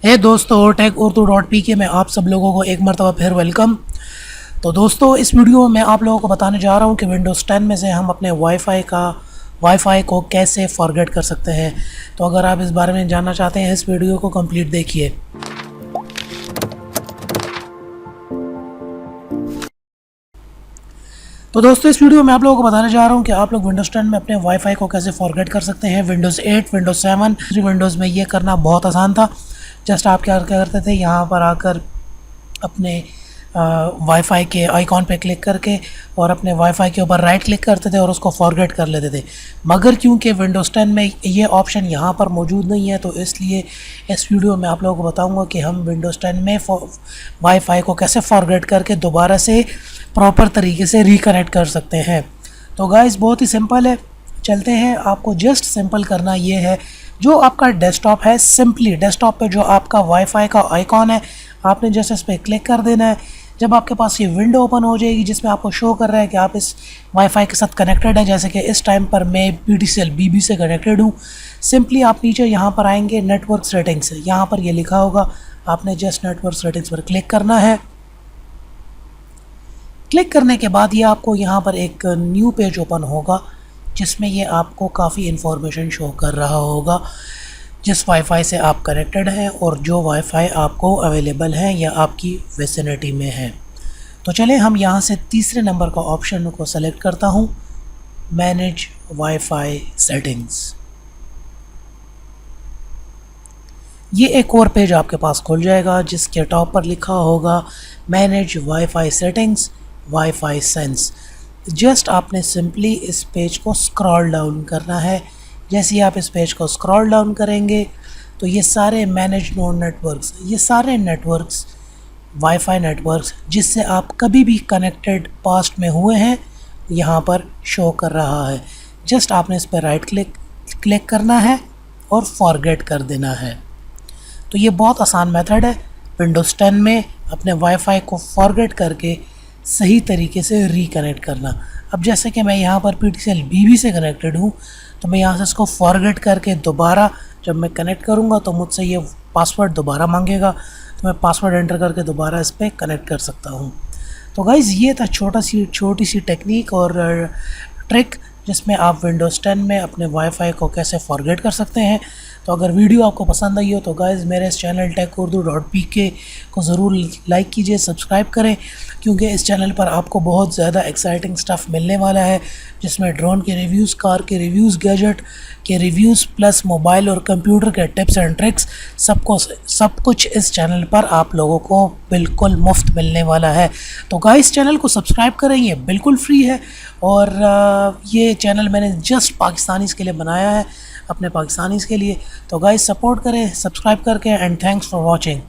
है दोस्तों, take Urdu .pk में आप सब लोगों को एक मरतबा फिर वेलकम। तो दोस्तों, इस वीडियो में मैं आप लोगों को बताने जा रहा हूं कि विंडोज़ 10 में से हम अपने वाईफाई को कैसे फॉरगेट कर सकते हैं। तो अगर आप इस बारे में जानना चाहते हैं, इस वीडियो को कंप्लीट देखिए। तो दोस्तों, इस वीडियो में आप लोगों को बताने जा रहा हूं कि आप लोग विंडोज़ 10 में अपने वाईफाई को कैसे फॉरगेट कर सकते हैं। विंडोज़ 8, विंडोज़ 7, विंडोज़ में ये करना बहुत आसान था। जस्ट आप क्या करते थे, यहाँ पर आकर अपने वाईफाई के आइकॉन पे क्लिक करके और अपने वाईफाई के ऊपर राइट क्लिक करते थे और उसको फॉरगेट कर लेते थे। मगर क्योंकि विंडोज़ 10 में ये ऑप्शन यहाँ पर मौजूद नहीं है, तो इसलिए इस वीडियो में आप लोगों को बताऊंगा कि हम विंडोज़ 10 में वाईफाई को कैसे फॉरगेट करके दोबारा से प्रॉपर तरीके से रिकनेक्ट कर सकते हैं। तो गाइस, बहुत ही सिंपल है, चलते हैं। आपको जस्ट सिंपल करना ये है, जो आपका डेस्कटॉप है, सिंपली डेस्कटॉप पे जो आपका वाईफाई का आइकॉन है, आपने जस्ट इस पर क्लिक कर देना है। जब आपके पास ये विंडो ओपन हो जाएगी जिसमें आपको शो कर रहा है कि आप इस वाईफाई के साथ कनेक्टेड है, जैसे कि इस टाइम पर मैं PTCL BB से कनेक्टेड हूँ। सिंपली आप नीचे यहाँ पर आएंगे, नेटवर्क सेटिंग्स, यहाँ पर ये लिखा होगा, आपने जस्ट नेटवर्क सेटिंग्स पर क्लिक करना है। क्लिक करने के बाद ये आपको यहाँ पर एक न्यू पेज ओपन होगा जिसमें ये आपको काफ़ी इन्फॉर्मेशन शो कर रहा होगा, जिस वाईफाई से आप कनेक्टेड हैं और जो वाईफाई आपको अवेलेबल है या आपकी विसिनिटी में है। तो चलें, हम यहाँ से तीसरे नंबर का ऑप्शन को सेलेक्ट करता हूँ, मैनेज वाईफाई सेटिंग्स। ये एक और पेज आपके पास खुल जाएगा जिसके टॉप पर लिखा होगा manage wifi settings, wifi sense. Just आपने सिंपली इस पेज को स्क्रॉल डाउन करना है। जैसे ही आप इस पेज को स्क्रॉल डाउन करेंगे तो ये सारे मैनेज नोड नेटवर्क्स, ये सारे नेटवर्क्स, वाईफाई नेटवर्क्स जिससे आप कभी भी कनेक्टेड पास्ट में हुए हैं, यहाँ पर शो कर रहा है। जस्ट आपने इस पर राइट क्लिक करना है और फॉरगेट कर देना है। तो ये बहुत आसान मेथड है विंडोज़ 10 में अपने वाईफाई को फॉरगेट करके सही तरीके से रिकनेक्ट करना। अब जैसे कि मैं यहाँ पर PTCL BB से कनेक्टेड हूँ, तो मैं यहाँ से इसको फॉरगेट करके दोबारा जब मैं कनेक्ट करूँगा तो मुझसे ये पासवर्ड दोबारा मांगेगा, तो मैं पासवर्ड एंटर करके दोबारा इस पर कनेक्ट कर सकता हूँ। तो गाइज़, ये था छोटी सी टेक्निक और ट्रिक जिसमें आप विंडोज़ 10 में अपने वाईफाई को कैसे फॉरगेट कर सकते हैं। तो अगर वीडियो आपको पसंद आई हो तो गाइज़, मेरे इस चैनल टेक उर्दू .pk को ज़रूर लाइक कीजिए, सब्सक्राइब करें, क्योंकि इस चैनल पर आपको बहुत ज़्यादा एक्साइटिंग स्टफ़ मिलने वाला है, जिसमें ड्रोन के रिव्यूज़, कार के रिव्यूज़, गैजेट के रिव्यूज़, प्लस मोबाइल और कंप्यूटर के टिप्स एंड ट्रिक्स, सब कुछ इस चैनल पर आप लोगों को बिल्कुल मुफ्त मिलने वाला है। तो गाइस, चैनल को सब्सक्राइब करें, ये बिल्कुल फ्री है। और ये चैनल मैंने जस्ट पाकिस्तानीज़ के लिए बनाया है, अपने पाकिस्तानीज़ के लिए। तो गाइस, सपोर्ट करें सब्सक्राइब करके, एंड थैंक्स फॉर वॉचिंग।